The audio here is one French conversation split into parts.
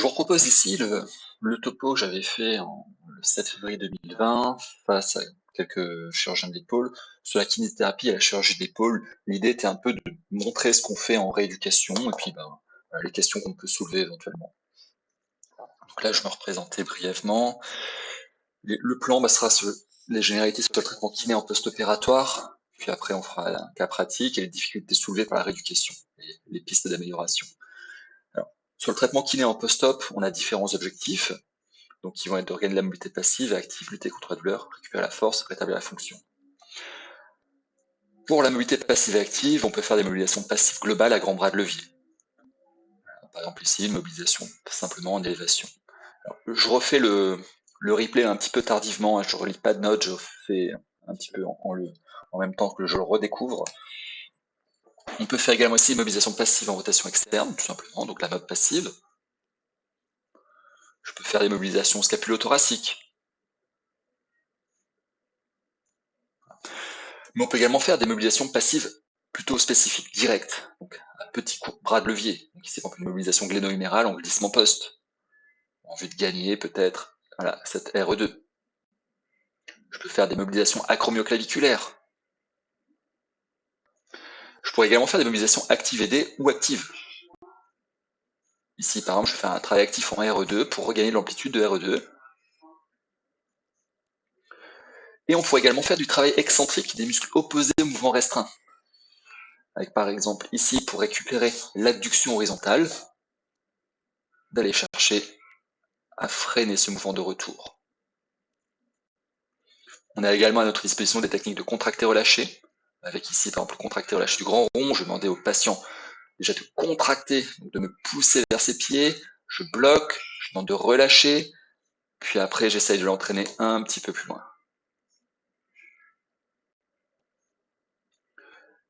Je vous propose ici le topo que j'avais fait le 7 février 2020 face à quelques chirurgiens de l'épaule sur la kinésithérapie et la chirurgie de l'épaule. L'idée était un peu de montrer ce qu'on fait en rééducation et puis les questions qu'on peut soulever éventuellement. Donc là, je me représentais brièvement. Le plan sera sur les généralités sur le traitement kiné en post-opératoire, puis après on fera un cas pratique et les difficultés soulevées par la rééducation et les pistes d'amélioration. Sur le traitement kiné en post-op, on a différents objectifs, donc qui vont être de regagner la mobilité passive et active, lutter contre la douleur, récupérer la force, rétablir la fonction. Pour la mobilité passive et active, on peut faire des mobilisations passives globales à grands bras de levier. Par exemple ici, une mobilisation simplement en élévation. Alors, je refais le replay un petit peu tardivement, je ne relis pas de notes, je fais un petit peu en même temps que je le redécouvre. On peut faire également ici une mobilisation passive en rotation externe, tout simplement, donc la mob passive. Je peux faire des mobilisations scapulo-thoraciques. Mais on peut également faire des mobilisations passives plutôt spécifiques, directes, donc à petits bras de levier. Donc ici, par exemple, une mobilisation gléno-humérale en glissement post, en vue de gagner peut-être cette RE2. Je peux faire des mobilisations acromioclaviculaires. Je pourrais également faire des mobilisations actives aidées ou actives. Ici, par exemple, je fais un travail actif en RE2 pour regagner l'amplitude de RE2. Et on pourrait également faire du travail excentrique des muscles opposés au mouvement restreint. Avec par exemple ici, pour récupérer l'adduction horizontale, d'aller chercher à freiner ce mouvement de retour. On a également à notre disposition des techniques de contracté-relâché, avec ici par exemple le contracté-relâché du grand rond. Je demandais au patient déjà de contracter, donc de me pousser vers ses pieds, je bloque, je demande de relâcher, puis après j'essaye de l'entraîner un petit peu plus loin.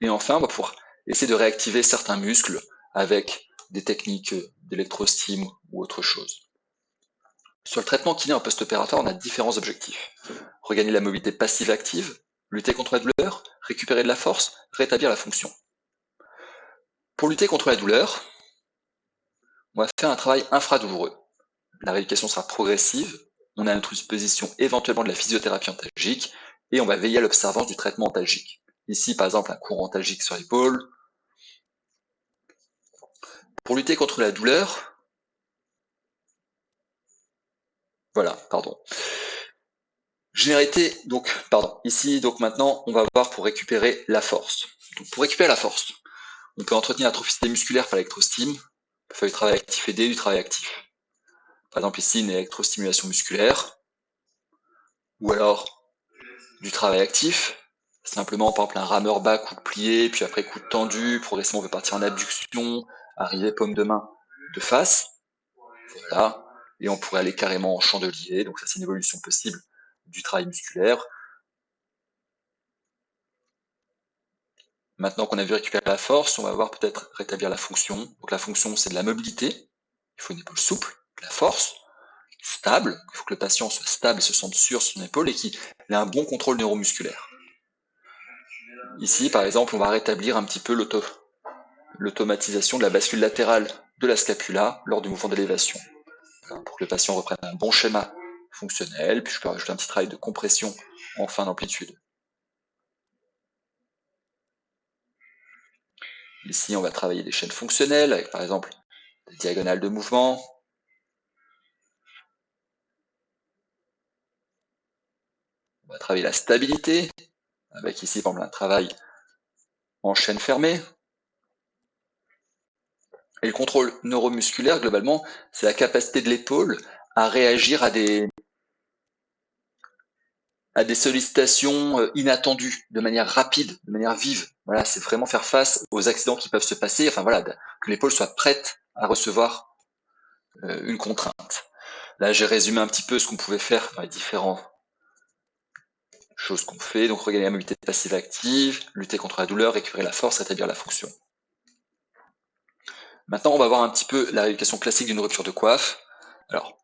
Et enfin, on va pouvoir essayer de réactiver certains muscles avec des techniques d'électrostime ou autre chose. Sur le traitement kiné en post-opératoire, on a différents objectifs. Regagner la mobilité passive active, lutter contre la douleur, récupérer de la force, rétablir la fonction. Pour lutter contre la douleur, on va faire un travail infradouloureux. La rééducation sera progressive, on a à notre disposition éventuellement de la physiothérapie antalgique, et on va veiller à l'observance du traitement antalgique. Ici, par exemple, un courant antalgique sur l'épaule. Pour lutter contre la douleur, Généralité, ici, maintenant, on va voir pour récupérer la force. Donc, pour récupérer la force, on peut entretenir l'atrophicité musculaire par l'électrostime, on peut faire du travail actif aidé, du travail actif. Par exemple, ici, une électrostimulation musculaire, ou alors du travail actif, simplement, par exemple, un rameur bas, coude plié, puis après coude tendu, progressivement, on veut partir en abduction, arriver paume de main de face, voilà, et on pourrait aller carrément en chandelier, donc ça, c'est une évolution possible du travail musculaire. Maintenant qu'on a vu récupérer la force, on va voir peut-être rétablir la fonction. Donc la fonction, c'est de la mobilité. Il faut une épaule souple, de la force, stable. Il faut que le patient soit stable et se sente sûr sur son épaule et qu'il ait un bon contrôle neuromusculaire. Ici, par exemple, on va rétablir un petit peu l'automatisation de la bascule latérale de la scapula lors du mouvement d'élévation. Pour que le patient reprenne un bon schéma fonctionnel, puis je peux rajouter un petit travail de compression en fin d'amplitude. Ici, on va travailler des chaînes fonctionnelles avec par exemple des diagonales de mouvement. On va travailler la stabilité, avec ici par exemple un travail en chaîne fermée. Et le contrôle neuromusculaire, globalement, c'est la capacité de l'épaule à réagir à des sollicitations inattendues, de manière rapide, de manière vive. Voilà, c'est vraiment faire face aux accidents qui peuvent se passer, enfin voilà, que l'épaule soit prête à recevoir une contrainte. Là, j'ai résumé un petit peu ce qu'on pouvait faire dans les différentes choses qu'on fait. Donc, regagner la mobilité passive active, lutter contre la douleur, récupérer la force, rétablir la fonction. Maintenant, on va voir un petit peu la rééducation classique d'une rupture de coiffe. Alors,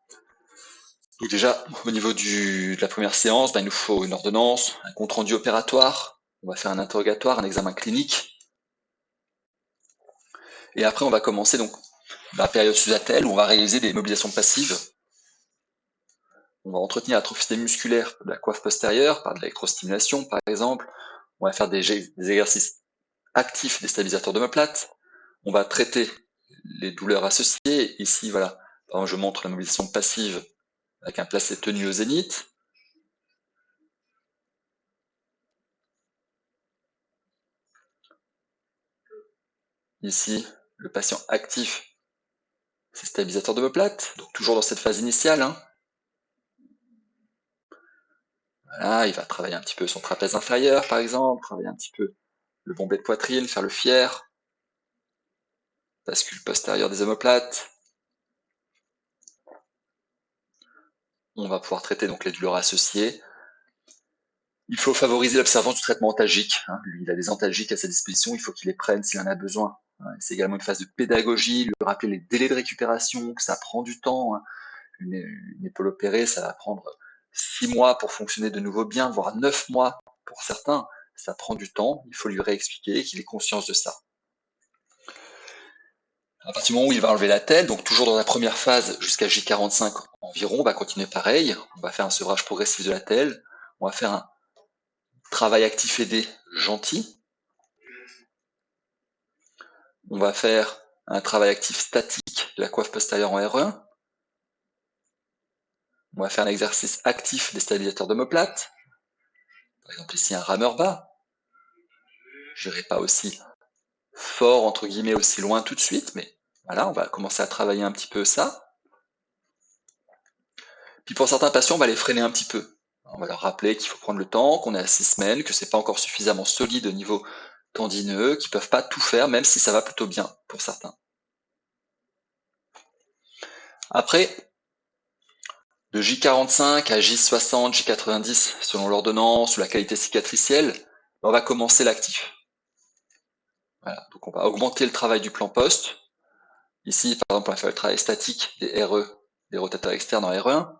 donc déjà, au niveau de la première séance, il nous faut une ordonnance, un compte rendu opératoire, on va faire un interrogatoire, un examen clinique. Et après, on va commencer donc la période sous-attelle où on va réaliser des mobilisations passives. On va entretenir l'atrophie musculaire de la coiffe postérieure par de l'électrostimulation, par exemple. On va faire des exercices actifs des stabilisateurs d'omoplate. On va traiter les douleurs associées. Ici, voilà, par exemple, je montre la mobilisation passive avec un placé tenu au zénith. Ici, le patient actif ses stabilisateurs d'omoplate, donc toujours dans cette phase initiale. Voilà, il va travailler un petit peu son trapèze inférieur, par exemple, travailler un petit peu le bombé de poitrine, faire le fier, bascule postérieure des omoplates. On va pouvoir traiter donc les douleurs associées. Il faut favoriser l'observance du traitement antalgique. Lui, il a des antalgiques à sa disposition, il faut qu'il les prenne s'il en a besoin. C'est également une phase de pédagogie, lui rappeler les délais de récupération, que ça prend du temps. Une épaule opérée, ça va prendre 6 mois pour fonctionner de nouveau bien, voire 9 mois pour certains. Ça prend du temps, il faut lui réexpliquer qu'il ait conscience de ça. À partir du moment où il va enlever la telle, donc toujours dans la première phase jusqu'à J45 environ, on va continuer pareil, on va faire un sevrage progressif de la telle, on va faire un travail actif aidé gentil, on va faire un travail actif statique de la coiffe postérieure en RE1, on va faire un exercice actif des stabilisateurs d'omoplate, par exemple ici un rameur bas, je n'irai pas aussi fort, entre guillemets, aussi loin tout de suite, mais voilà, on va commencer à travailler un petit peu ça. Puis pour certains patients, on va les freiner un petit peu. On va leur rappeler qu'il faut prendre le temps, qu'on est à 6 semaines, que c'est pas encore suffisamment solide au niveau tendineux, qu'ils peuvent pas tout faire, même si ça va plutôt bien pour certains. Après, de J45 à J60, J90, selon l'ordonnance ou la qualité cicatricielle, on va commencer l'actif. Voilà, donc on va augmenter le travail du plan post. Ici, par exemple, on va faire le travail statique des RE, des rotateurs externes en RE1.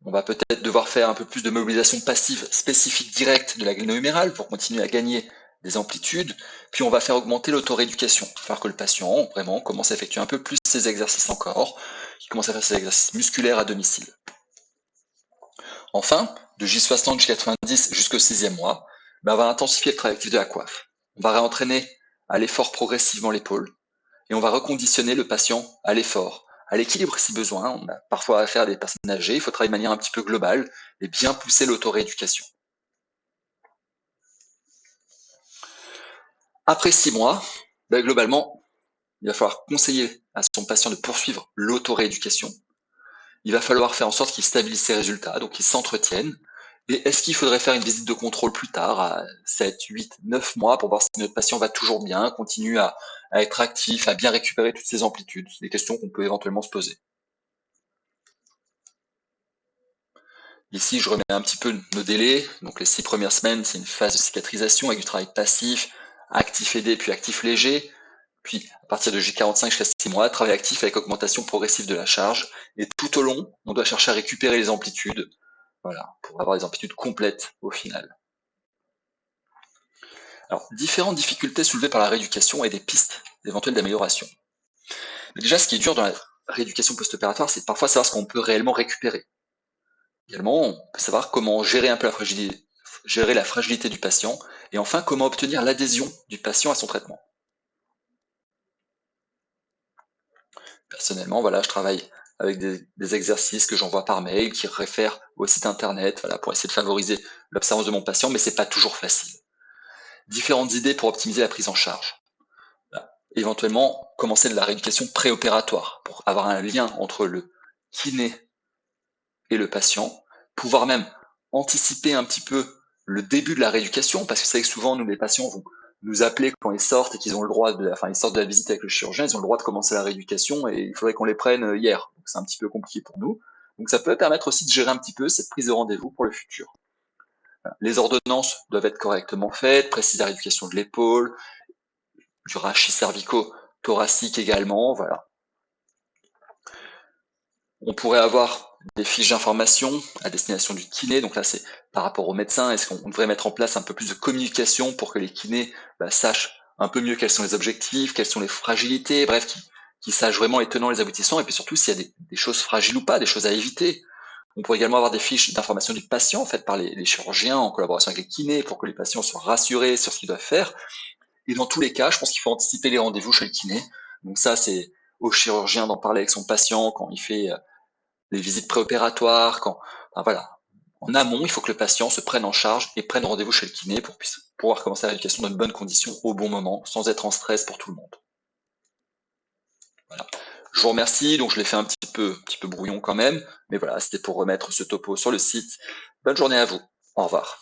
On va peut-être devoir faire un peu plus de mobilisation passive spécifique directe de la glande humérale pour continuer à gagner des amplitudes. Puis on va faire augmenter l'autorééducation, faire que le patient vraiment commence à effectuer un peu plus ses exercices encore, qu'il commence à faire ses exercices musculaires à domicile. Enfin, de J60 J90 jusqu'au 6e mois, on va intensifier le travail actif de la coiffe. On va réentraîner à l'effort progressivement l'épaule et on va reconditionner le patient à l'effort, à l'équilibre si besoin. On a parfois affaire à des personnes âgées, il faut travailler de manière un petit peu globale et bien pousser l'autorééducation. Après 6 mois, globalement, il va falloir conseiller à son patient de poursuivre l'autorééducation. Il va falloir faire en sorte qu'il stabilise ses résultats, donc qu'il s'entretienne. Et est-ce qu'il faudrait faire une visite de contrôle plus tard, à 7, 8, 9 mois, pour voir si notre patient va toujours bien, continue à être actif, à bien récupérer toutes ses amplitudes? C'est des questions qu'on peut éventuellement se poser. Ici, je remets un petit peu nos délais. Donc les 6 premières semaines, c'est une phase de cicatrisation avec du travail passif, actif aidé, puis actif léger. Puis à partir de J45 jusqu'à 6 mois, travail actif avec augmentation progressive de la charge. Et tout au long, on doit chercher à récupérer les amplitudes, voilà, pour avoir des amplitudes complètes au final. Alors, différentes difficultés soulevées par la rééducation et des pistes éventuelles d'amélioration. Mais déjà, ce qui est dur dans la rééducation post-opératoire, c'est parfois savoir ce qu'on peut réellement récupérer. Également, on peut savoir comment gérer un peu gérer la fragilité du patient, et enfin, comment obtenir l'adhésion du patient à son traitement. Personnellement, voilà, je travaille avec des exercices que j'envoie par mail, qui réfèrent au site internet, voilà, pour essayer de favoriser l'observance de mon patient, mais c'est pas toujours facile. Différentes idées pour optimiser la prise en charge. Voilà. Éventuellement, commencer de la rééducation préopératoire, pour avoir un lien entre le kiné et le patient, pouvoir même anticiper un petit peu le début de la rééducation, parce que c'est que souvent, nous, les patients vont nous appeler quand ils sortent et qu'ils ont le droit ils sortent de la visite avec le chirurgien, ils ont le droit de commencer la rééducation et il faudrait qu'on les prenne hier. Donc c'est un petit peu compliqué pour nous. Donc ça peut permettre aussi de gérer un petit peu cette prise de rendez-vous pour le futur. Les ordonnances doivent être correctement faites, préciser la rééducation de l'épaule, du rachis cervico-thoracique également, voilà. On pourrait avoir des fiches d'information à destination du kiné. Donc là, c'est par rapport au médecin. Est-ce qu'on devrait mettre en place un peu plus de communication pour que les kinés sachent un peu mieux quels sont les objectifs, quelles sont les fragilités, bref, qui sachent vraiment les tenants, les aboutissants, et puis surtout s'il y a des choses fragiles ou pas, des choses à éviter. On pourrait également avoir des fiches d'information du patient faites par les chirurgiens en collaboration avec les kinés pour que les patients soient rassurés sur ce qu'ils doivent faire. Et dans tous les cas, je pense qu'il faut anticiper les rendez-vous chez le kiné. Donc ça, c'est au chirurgien d'en parler avec son patient quand il fait les visites préopératoires, enfin, voilà. En amont, il faut que le patient se prenne en charge et prenne rendez-vous chez le kiné pour pouvoir commencer la rééducation dans de bonnes conditions au bon moment, sans être en stress pour tout le monde. Voilà. Je vous remercie, donc je l'ai fait un petit peu brouillon quand même, mais voilà, c'était pour remettre ce topo sur le site. Bonne journée à vous. Au revoir.